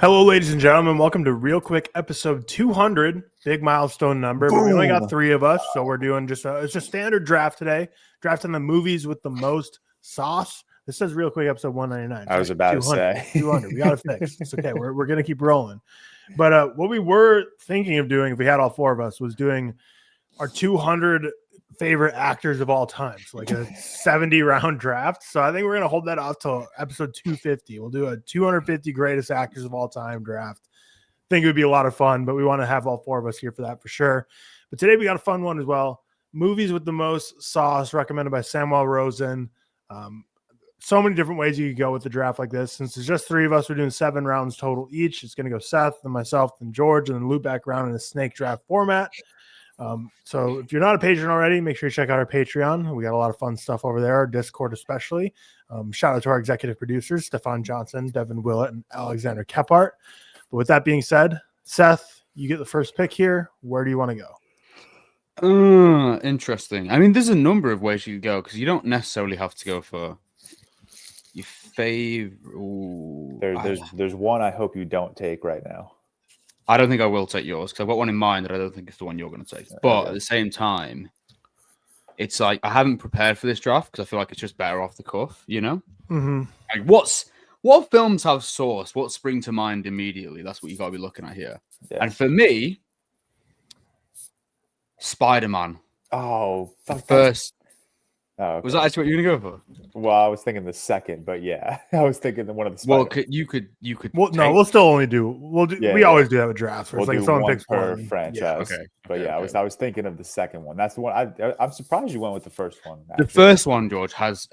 Hello, ladies and gentlemen. Welcome to ReelQuick episode 200. Big milestone number. But we only got 3 of us, so we're doing just it's a standard draft today. Drafting the movies with the most sauce. This says ReelQuick episode 199. I was about to say 200. We got it fixed. It's okay. We're gonna keep rolling. But what we were thinking of doing, if we had all 4 of us, was doing our 200 favorite actors of all time. So like a 70-round draft. So I think we're going to hold that off till episode 250. We'll do a 250 greatest actors of all time draft. I think it would be a lot of fun, but we want to have all 4 of us here for that for sure. But today we got a fun one as well. Movies with the most sauce, recommended by Samuel Rosen. So many different ways you could go with the draft like this. Since there's just 3 of us, we're doing 7 rounds total each. It's going to go Seth, then myself, then George, and then loop back around in a snake draft format. So if you're not a patron already, make sure you check out our Patreon. We got a lot of fun stuff over there, our Discord especially. Shout out to our executive producers, Stefan Johnson, Devin Willett, and Alexander Kephart. But with that being said, Seth, you get the first pick here. Where do you want to go? Interesting. I mean, there's a number of ways you could go because you don't necessarily have to go for your favorite. There's one I hope you don't take right now. I don't think I will take yours because I've got one in mind that I don't think it's the one you're going to take. But at the same time, it's like I haven't prepared for this draft because I feel like it's just better off the cuff, you know? Mm-hmm. Like what films have sauce? What spring to mind immediately? That's what you got to be looking at here. Yeah. And for me, Spider-Man. Oh, first. Oh, okay. Was that actually what you were going to go for? Well, I was thinking the second, but yeah, I was thinking one of the. Well, you could. Well, no, we'll still only do. We always do have a draft. We'll like do someone one picks per one franchise. Yeah, okay. But yeah, I was thinking of the second one. That's the one. I'm surprised you went with the first one. Actually. The first one, George, has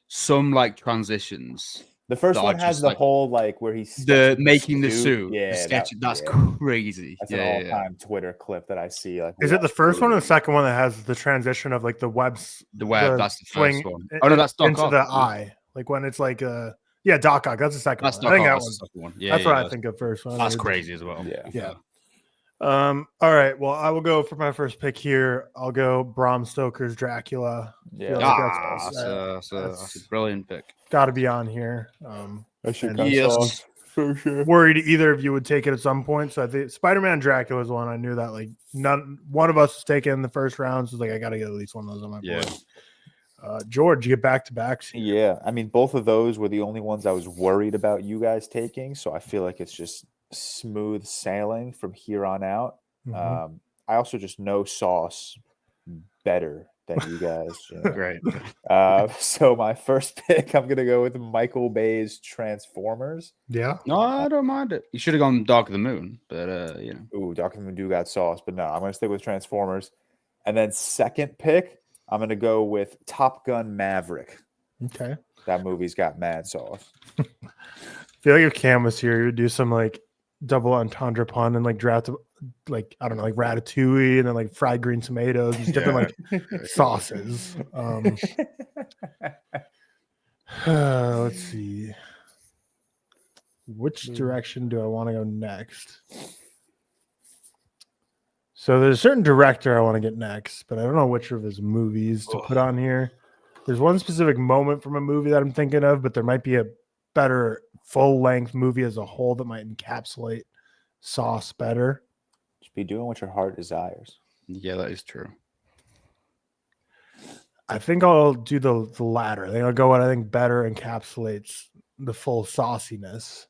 some like transitions. The first one has the whole like where he's making the suit. Yeah, that's crazy. That's an all-time Twitter clip that I see. Like, is it the first one or the second one that has the transition of like the web? That's the first one. Oh no, that's Doc into Ock. The eye, like when it's like Doc Ock. That's the second one. I think that one. Yeah, that's what I think of first. That's crazy as well. Yeah. All right. Well, I will go for my first pick here. I'll go Bram Stoker's Dracula. Yeah, that's a brilliant pick. Got to be on here. Yes, for sure. Worried either of you would take it at some point. So I think Spider-Man Dracula was one I knew that like one of us was taken in the first round. So like I got to get at least one of those on my board. George, you get back-to-backs. Yeah, I mean both of those were the only ones I was worried about you guys taking. So I feel like it's just smooth sailing from here on out. Mm-hmm. I also just know sauce better than you guys. Great. So my first pick, I'm gonna go with Michael Bay's Transformers. Yeah. No, I don't mind it. You should have gone Dark of the Moon, but Ooh, Dark of the Moon do got sauce, but no, I'm gonna stick with Transformers. And then second pick, I'm gonna go with Top Gun Maverick. Okay. That movie's got mad sauce. I feel like if Cam was here, he would do some like double entendre pun and like draft like I don't know, like ratatouille and then like fried green tomatoes and different like sauces. Let's see. Which direction do I want to go next? So there's a certain director I want to get next, but I don't know which of his movies to put on here. There's one specific moment from a movie that I'm thinking of, but there might be a better full-length movie as a whole that might encapsulate sauce better. Just be doing what your heart desires. Yeah, that is true. I think I'll do the latter. I think I'll go what I think better encapsulates the full sauciness.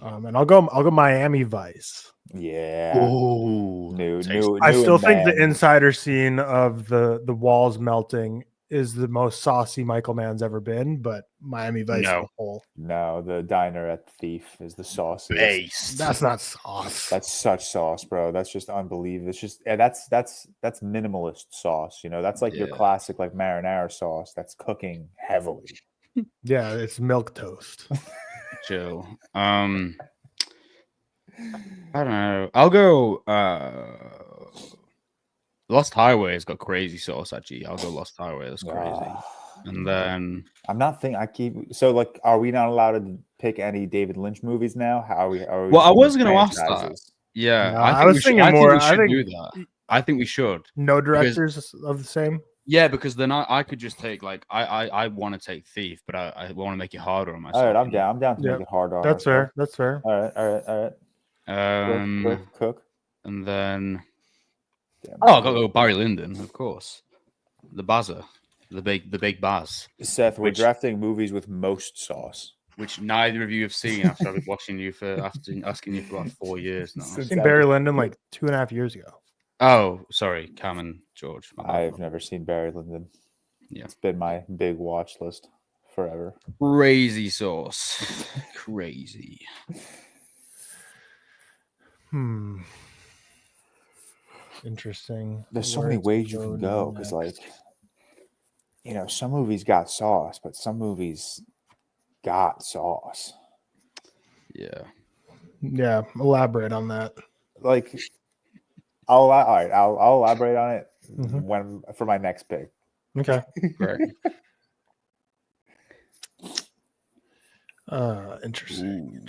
And I'll go Miami Vice. Yeah. Oh, new. I still think the insider scene of the walls melting is the most saucy Michael Mann's ever been, but Miami Vice as a whole. No, the diner at the Thief is the sauciest. That's not sauce. That's such sauce, bro. That's just unbelievable. It's just that's minimalist sauce. You know, that's like your classic like marinara sauce. That's cooking heavily. Yeah, it's milk toast. Chill. I don't know. I'll go. Lost Highway has got crazy sauce. Actually, I'll go Lost Highway. That's crazy. And then I'm not thinking. So like, are we not allowed to pick any David Lynch movies now? How are we? Well, I was going to ask that. Yeah, I was thinking more. I think we should do that. I think we should. No directors of the same. Yeah, because then I could just take like I want to take thief, but I want to make it harder on myself. All right, I'm down. I'm down to Yep. make it harder on That's myself. fair. That's fair. All right. Cook. And then Damn. I gotta go Barry Lyndon, of course. The Bazza, the big Baz. Seth, we're drafting movies with most sauce. Which neither of you have seen after I've been watching you after asking you for about 4 years now. I've seen Barry Lyndon like 2.5 years ago. Oh, sorry, Cam and George. I've never seen Barry Lyndon. Yeah, it's been my big watch list forever. Crazy sauce, crazy. Interesting. There's so many ways you can go because, like, some movies got sauce, but some movies got sauce. Yeah. Elaborate on that. Like, I'll elaborate on it when for my next pick. Okay. Great. Interesting.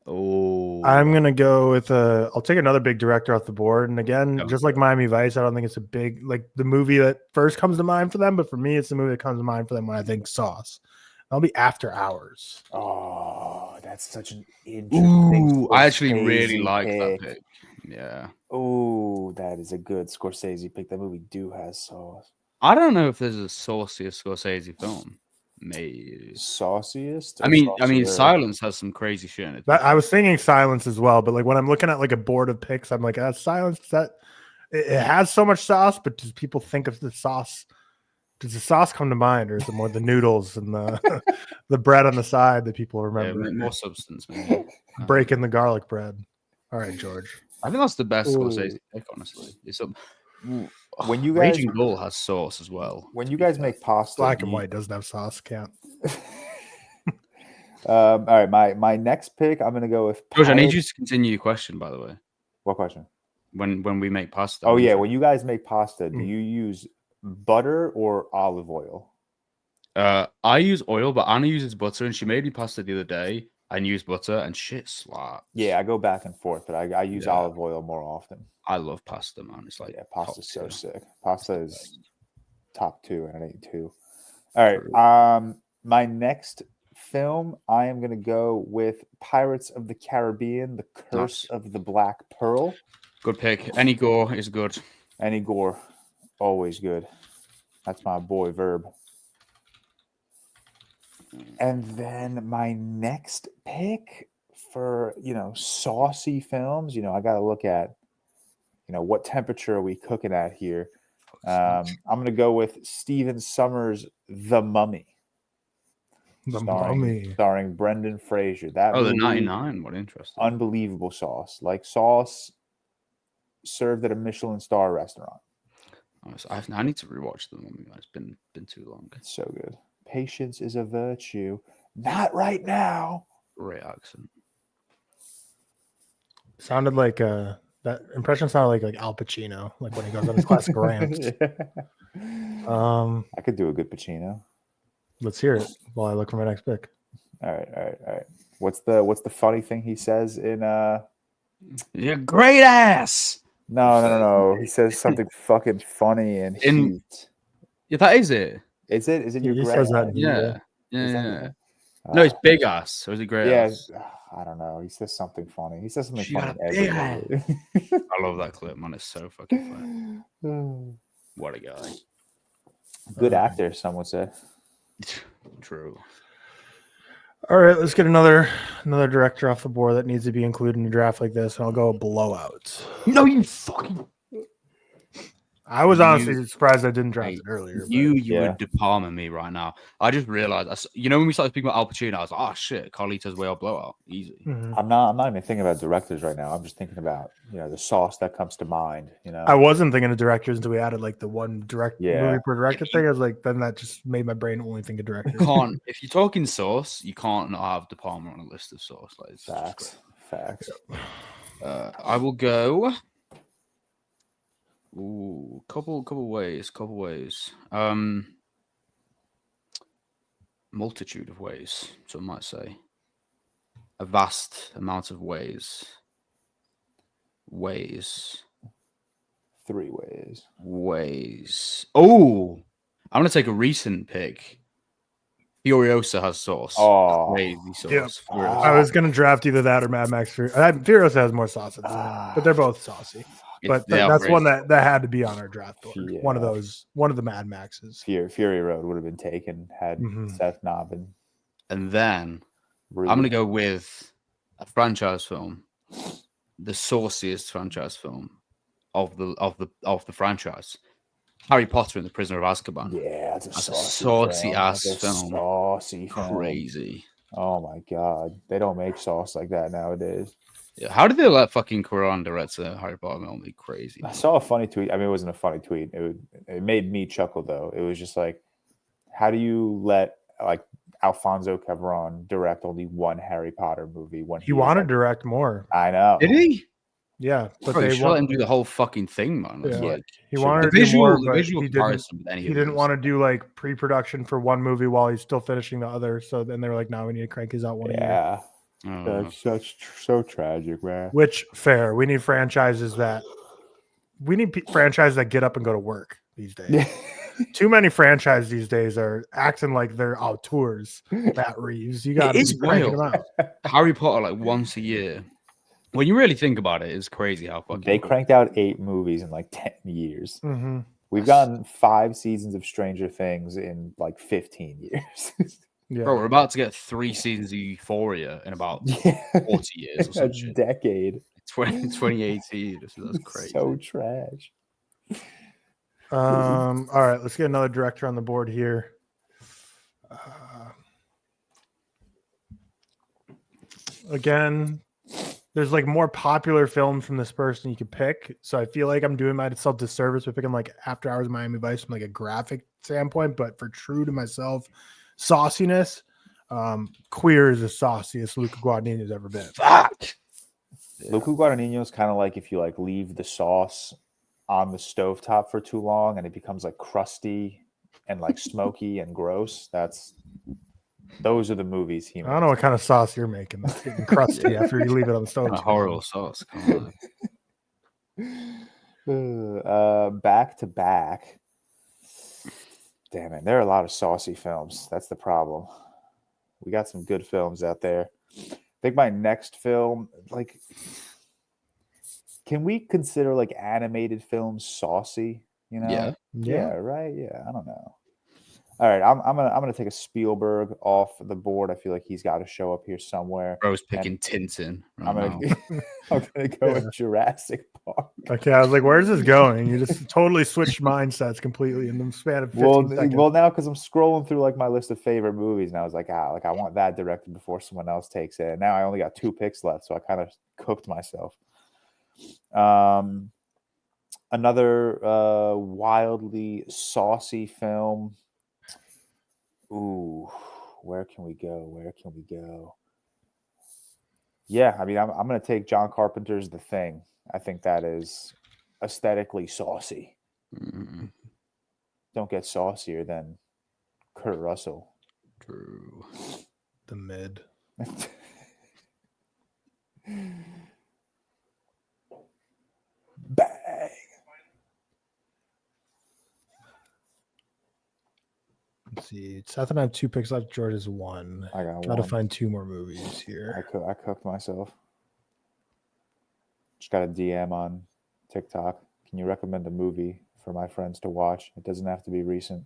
Oh, I'm gonna go with I'll take another big director off the board, and again, just like Miami Vice, I don't think it's a big the movie that first comes to mind for them, but for me, it's the movie that comes to mind for them when I think Sauce. That'll be After Hours. Oh, that's such an interesting. I actually really like that pick. Yeah. Oh, that is a good Scorsese pick. That movie has sauce. I don't know if there's a Sauciest Scorsese film. Maybe Sauciest. I mean, Silence has some crazy shit in it. I was thinking Silence as well, but like when I'm looking at like a board of picks, I'm like, Silence. It has so much sauce, but does people think of the sauce? Does the sauce come to mind, or is it more the noodles and the the bread on the side that people remember? Yeah, more substance, maybe. Breaking the garlic bread. All right, George. I think that's the best Scorsese pick, honestly. It's when you guys Raging Bull has sauce as well. When you guys make pasta, Black and White doesn't have sauce. Can't. All right, my next pick, I'm gonna go with George. I need you to continue your question, by the way. What question? When we make pasta. Oh yeah, when you guys make pasta, do you use butter or olive oil? I use oil, but Anna uses butter, and she made me pasta the other day. I use butter, and shit slaps. Yeah, I go back and forth, but I use olive oil more often. I love pasta, man. It's like pasta's so sick. Pasta is top 2, and it ain't 2. All right, my next film, I am gonna go with Pirates of the Caribbean: The Curse of the Black Pearl. Good pick. Any gore is good. Any gore, always good. That's my boy Verb. And then my next pick for, saucy films, I got to look at, what temperature are we cooking at here? I'm going to go with Stephen Sommers' The Mummy. Starring Brendan Fraser. That the 99. What interesting. Unbelievable sauce. Like sauce served at a Michelin star restaurant. I need to rewatch The Mummy. It's been too long. It's so good. Patience is a virtue. Not right now. Great accent. Sounded like that impression sounded like Al Pacino, like when he goes on his classic rants. I could do a good Pacino. Let's hear it while I look for my next pick. All right. What's the funny thing he says in You're great ass. No. He says something fucking funny and heat. Yeah, that is it. Is it? Is it your he great says that? Yeah. No, it's big ass. Or is it great ass? I don't know. He says something funny. He says something She funny got every big day. I love that clip, man. It's so fucking funny. What a guy. Good actor, some would say. True. All right, let's get another director off the board that needs to be included in a draft like this, and I'll go Blowout. No, you fucking. I was honestly surprised I didn't draft it earlier. You would De Palma me right now. I just realized, when we started speaking about Al Pacino, I was like, oh shit, Carlito's Way or Blowout. Easy. Mm-hmm. I'm not even thinking about directors right now. I'm just thinking about, the sauce that comes to mind, I wasn't thinking of directors until we added like the one movie per director thing. I was like, then that just made my brain only think of directors. If you're talking sauce, you can't not have De Palma on a list of sauce. Like, Facts. I will go. Ooh, couple ways. Multitude of ways, some might say. A vast amount of ways. 3 ways. Oh, I'm gonna take a recent pick. Furiosa has sauce. Oh. Crazy sauce. Yep. Furiosa. I was gonna draft either that or Mad Max Fury. Furiosa has more sauce than that, but they're both saucy. But that's one that had to be on our draft board. Yeah. One of the Mad Maxes. Fury Road would have been taken had Seth not been. And then I'm gonna go with a franchise film, the sauciest franchise film of the franchise. Harry Potter and the Prisoner of Azkaban. Yeah, it's a saucy ass film. Saucy film. Crazy. Oh my god, they don't make sauce like that nowadays. Yeah, how did they let fucking Quran direct a Harry Potter film? Be crazy. I saw a funny tweet. I mean, it wasn't a funny tweet. It made me chuckle though. It was just like, how do you let like Alfonso Cuarón direct only one Harry Potter movie when he wanted to direct more? I know. Did he? Yeah, but Bro, they let him do the whole fucking thing, man. Yeah. Like, he wanted to do more, but he he didn't want to do like pre-production for one movie while he's still finishing the other. So then they were like, "No, we need to crank his out one a year." That's so tragic, man. Which fair? We need franchises that get up and go to work these days. Too many franchises these days are acting like they're auteurs. Matt Reeves, you got to be cranking them out. Harry Potter like once a year. When you really think about it, it's crazy how fucking they cranked out 8 movies in like 10 years. Mm-hmm. We've gotten 5 seasons of Stranger Things in like 15 years. Yeah. Bro, we're about to get 3 seasons of Euphoria in about 40 years or something. A decade. 2018. That's crazy. So trash. All right, let's get another director on the board here. Again, there's like more popular films from this person you could pick. So I feel like I'm doing myself disservice by picking like After Hours Miami Vice from like a graphic standpoint, but for true to myself, sauciness, Queer is the sauciest Luca Guadagnino's ever been. Fuck. Yeah. Luca Guadagnino is kind of like if you like leave the sauce on the stovetop for too long and it becomes like crusty and like smoky and gross. Those are the movies he makes. I don't know what kind of sauce you're making. That's getting crusty after you leave it on the stove. A horrible sauce. Come on. Back to back. Damn it. There are a lot of saucy films. That's the problem. We got some good films out there. I think my next film, like, can we consider like animated films saucy? You know? Yeah, right? Yeah, I don't know. All right, I'm gonna take a Spielberg off the board. I feel like he's got to show up here somewhere. Bro's picking Tintin. I'm gonna go with Jurassic Park. Okay, I was like, "Where's this going?" You just totally switched mindsets completely in the span of 15 seconds. Well, now because I'm scrolling through like my list of favorite movies, and I was like, I want that directed before someone else takes it. And now I only got 2 picks left, so I kind of cooked myself. Another wildly saucy film. Ooh, where can we go? Yeah, I mean, I'm going to take John Carpenter's The Thing. I think that is aesthetically saucy. Mm-hmm. Don't get saucier than Kurt Russell. True. The mid. Bang. Let's see. Seth and I have 2 picks left. George has 1. I got Try 1. to find 2 more movies here. I cooked myself. Just got a DM on TikTok. Can you recommend a movie for my friends to watch? It doesn't have to be recent.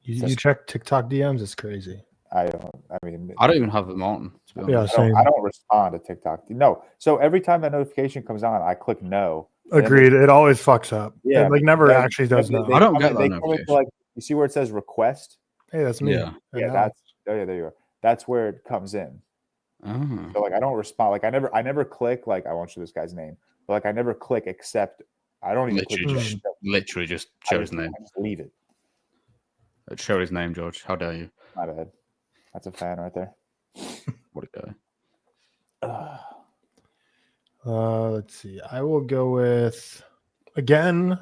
You check TikTok DMs? It's crazy. I don't even have them on. Yeah, I don't respond to TikTok. No. So every time that notification comes on, I click no. Agreed. It always fucks up. Yeah. It, like never actually does no. I don't get that notification. Like, you see where it says request? Hey, that's me. Yeah, there you are. That's where it comes in. Oh. So like I don't respond. Like I never click like I won't show this guy's name. But like I never click except I don't even literally just show his name. I just leave it. Show his name, George. How dare you? My bad. That's a fan right there. What a guy. Let's see. I will go with, again,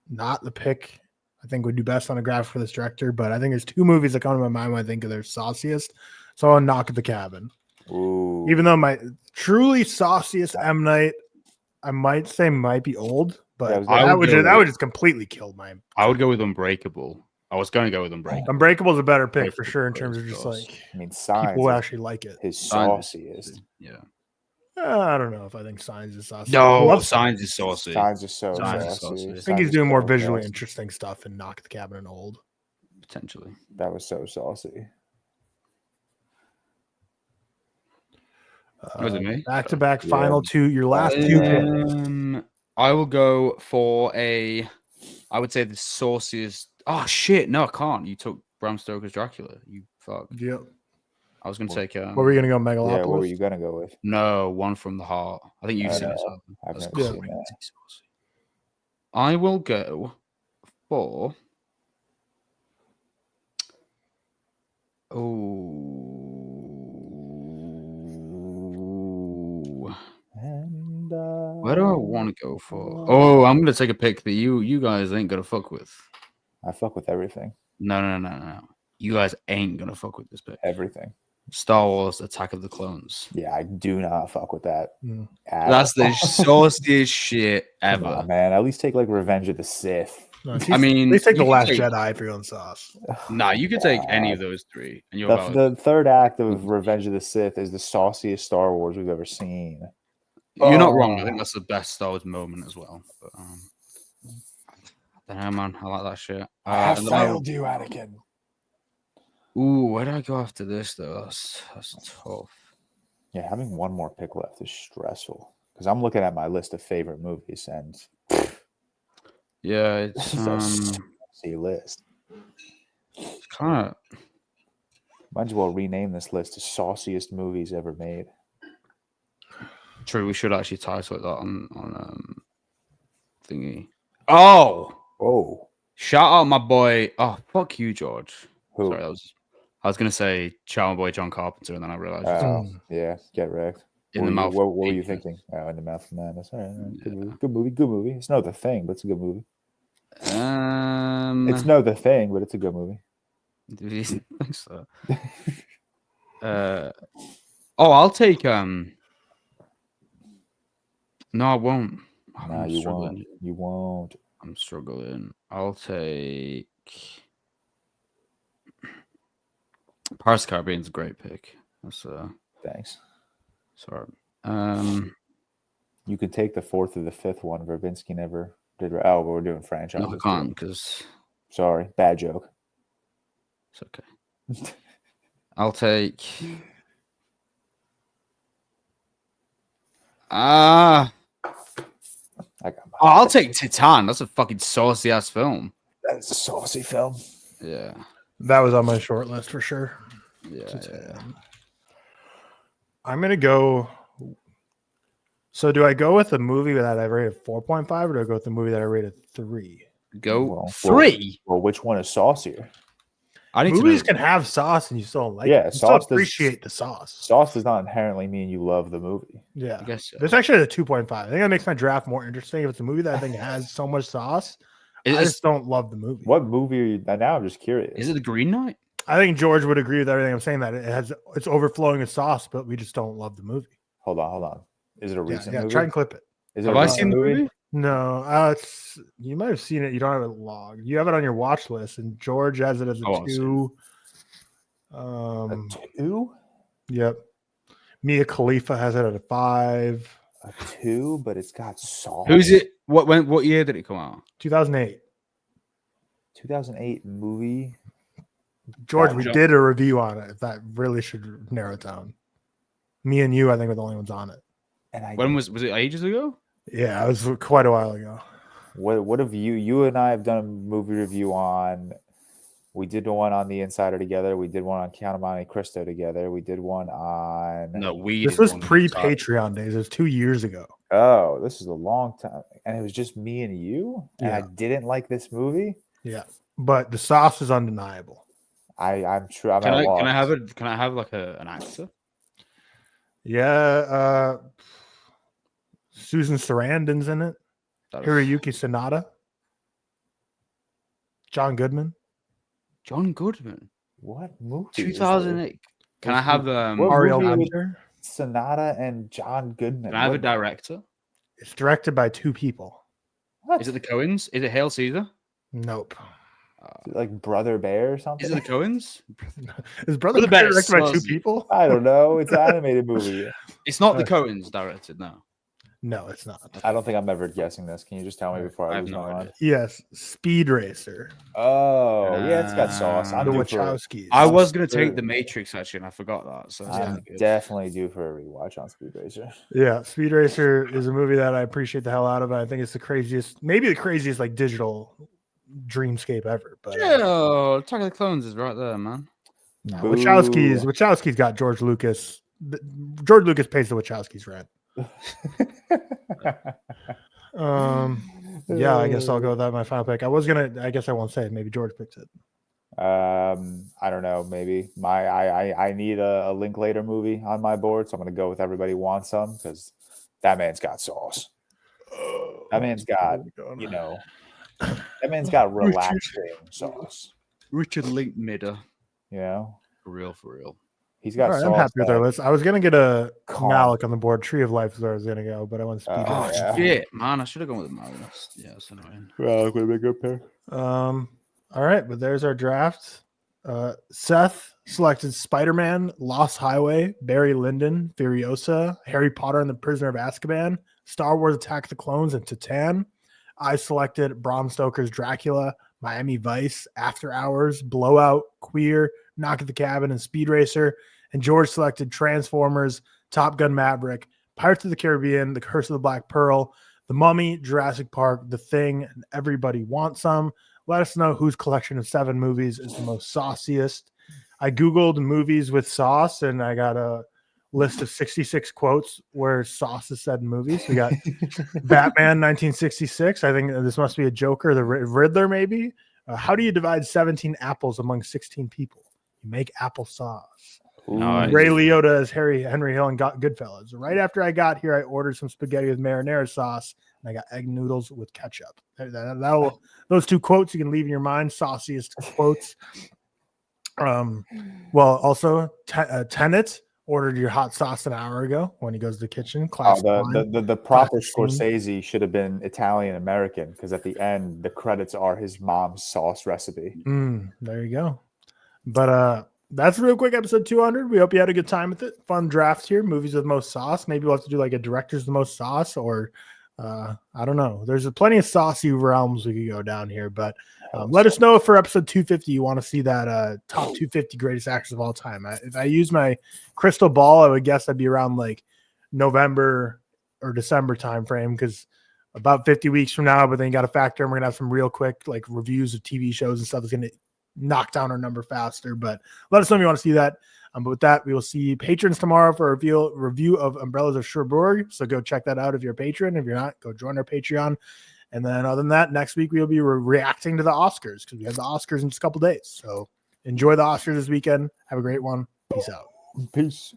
not the pick I think would do best on a graph for this director, but I think there's 2 movies that come to my mind when I think of their sauciest. So I'll Knock at the Cabin. Ooh. Even though my truly sauciest M. Night, I might say might be old, But I that would just completely kill my. I would go with Unbreakable. I was going to go with Unbreakable. Unbreakable is a better pick for sure in terms of just like I mean, Signs people who actually like it. his sauciest. Yeah. I don't know if I think Signs is saucy. No, Signs is saucy. Signs is so Signs is saucy. saucy. I think he's doing more visually interesting stuff and Knock the Cabinet Old. Potentially. That was so saucy. Was it me? Back to back final two. Your last two picks. I will go for I would say the sauciest. Oh shit! No, I can't. You took Bram Stoker's Dracula. You fuck. Yep. I was gonna take. What were you gonna go, Megalopolis? Yeah, what were you gonna go with? No, One from the Heart. I think you've seen it. I've That's never seen crazy that. saucy. I will go for. Where do I want to go for? Oh, I'm gonna take a pick that you guys ain't gonna fuck with. I fuck with everything. No. You guys ain't gonna fuck with this pick. Everything. Star Wars: Attack of the Clones. Yeah, I do not fuck with that. That's the sauciest shit ever. Come on, man. At least take like Revenge of the Sith. I mean, they take the Last Jedi for your own sauce. Nah, you could take any of those three, and you're the third act of Revenge of the Sith is the sauciest Star Wars we've ever seen. You're not wrong. I think that's the best Star Wars moment as well. But, I don't know, man. I like that shit. I have failed you, Anakin. Ooh, where do I go after this though? That's tough. Yeah, having one more pick left is stressful because I'm looking at my list of favorite movies and yeah, it's a saucy list. Kind of. Might as well rename this list to sauciest movies ever made. True, we should actually title it that on thingy. Oh, shout out my boy. Oh, fuck you, George. Who? Sorry, I was gonna say shout out my boy John Carpenter, and then I realized. Yeah, get wrecked. In the mouth. What were you thinking? Oh, In the Mouth of Madness. All right, good movie. It's not The Thing, but it's a good movie. It's no The Thing, but it's a good movie. Do you think so? I'll take No, I won't. No, you won't. You won't. I'm struggling. I'll take Pirates of the Caribbean's a great pick. That's Thanks. Sorry. You could take the fourth or the fifth one. Verbinski never did. Oh, but we're doing franchise. No, I can't because. Sorry, bad joke. It's okay. I'll take. I'll take Titan. That's a fucking saucy ass film. That's a saucy film. Yeah. That was on my short list for sure. Yeah. I'm gonna go. So do I go with the movie that I rated 4.5 or do I go with the movie that I rated 3? Go 3. Well, which one is saucier? Movies can have sauce and you still don't like it. You still appreciate the sauce. Sauce does not inherently mean you love the movie. Yeah. I guess so. There's actually a 2.5. I think that makes my draft more interesting. If it's a movie that I think has so much sauce, I just don't love the movie. What movie are you? Now I'm just curious. Is it The Green Knight? I think George would agree with everything I'm saying, that it's overflowing with sauce, but we just don't love the movie. Hold on. Is it a recent movie? Try and clip it. Have I seen the movie? No, you might have seen it. You don't have it logged. You have it on your watch list, and George has it as a 2. A 2? Yep. Mia Khalifa has it at a 5. A 2, but it's got sauce. Who's it? What year did it come out? 2008. 2008 movie. George, we did a review on it. If that really should narrow it down. Me and you, I think, were the only ones on it. And when was it? Ages ago? Yeah, it was quite a while ago. What have you and I have done a movie review on? We did one on The Insider together. We did one on Count of Monte Cristo together. We did one on. No, this was pre-Patreon days. It was 2 years ago. Oh, this is a long time, and it was just me and you. And I didn't like this movie. Yeah, but the sauce is undeniable. I'm true. Can I have it? Can I have like an actor? Yeah, Susan Sarandon's in it. Hiroyuki Sanada. John Goodman. What movie? 2008. Can I have Ariel Hunter? Sanada and John Goodman. Can I have a director? It's directed by 2 people. Is it the Coens? Is it Hail Caesar? Nope. Like Brother Bear or something? Is it the Coens? Is Brother Bear Bear directed by two sucks. people? I don't know. It's an animated movie. It's not the Coens directed, no. No, it's not. I don't think I'm ever guessing this. Can you just tell me before I lose my mind? Yes, Speed Racer. Oh, yeah, it's got sauce. I'm The due for, Wachowskis. I was going to take The Matrix, actually, and I forgot that. So I'm definitely due for a rewatch on Speed Racer. Yeah, Speed Racer is a movie that I appreciate the hell out of. I think it's the craziest, maybe the craziest like digital dreamscape ever. But yeah, Attack of the Clones is right there, man. Wachowski's got George Lucas. George Lucas pays the Wachowskis rent. Yeah, I guess I'll go with that. My final pick. I guess I won't say it. Maybe George picked it. I don't know. Maybe I need a Linklater movie on my board, so I'm gonna go with Everybody Wants Some because that man's got sauce. That man's got that man's got relaxing sauce. Richard Linklater. You know, For real. He's got. Right, I'm happy with our list. I was gonna get a Malik on the board. Tree of Life is where I was gonna go, but I went Speed. Shit, man! I should have gone with my list. Yeah, it's annoying. Well, would be a good pick. All right, but there's our draft. Seth selected Spider-Man, Lost Highway, Barry Lyndon, Furiosa, Harry Potter and the Prisoner of Azkaban, Star Wars: Attack of the Clones, and Titan. I selected Bram Stoker's Dracula, Miami Vice, After Hours, Blowout, Queer, Knock at the Cabin, and Speed Racer. And George selected Transformers, Top Gun Maverick, Pirates of the Caribbean, The Curse of the Black Pearl, The Mummy, Jurassic Park, The Thing, and Everybody Wants Some. Let us know whose collection of 7 movies is the most sauciest. I Googled movies with sauce, and I got a list of 66 quotes where sauce is said in movies. We got Batman 1966. I think this must be a Joker. The Riddler, maybe. How do you divide 17 apples among 16 people? You make applesauce. Nice. Ray Liotta as Henry Hill and got Goodfellas. Right after I got here, I ordered some spaghetti with marinara sauce, and I got egg noodles with ketchup. Those 2 quotes you can leave in your mind. Sauciest quotes. Well, also Tenet ordered your hot sauce an hour ago when he goes to the kitchen. The proper Scorsese should have been Italian American because at the end the credits are his mom's sauce recipe. There you go. But that's a real quick episode 200. We hope you had a good time with it. Fun drafts here. Movies with most sauce. Maybe we'll have to do like a director's the most sauce, or I don't know. There's plenty of saucy realms we could go down here. But let us know if for episode 250 you want to see that top 250 greatest actors of all time. If I use my crystal ball, I would guess I'd be around like November or December time frame, because about 50 weeks from now. But then you got to factor in we're gonna have some real quick like reviews of TV shows and stuff that's gonna knock down our number faster. But let us know if you want to see that. But with that, we will see patrons tomorrow for a review of Umbrellas of Cherbourg. So go check that out if you're a patron. If you're not, go join our Patreon. And then other than that, next week we'll be reacting to the Oscars because we have the Oscars in just a couple days. So enjoy the Oscars this weekend. Have a great one. Peace out. Peace.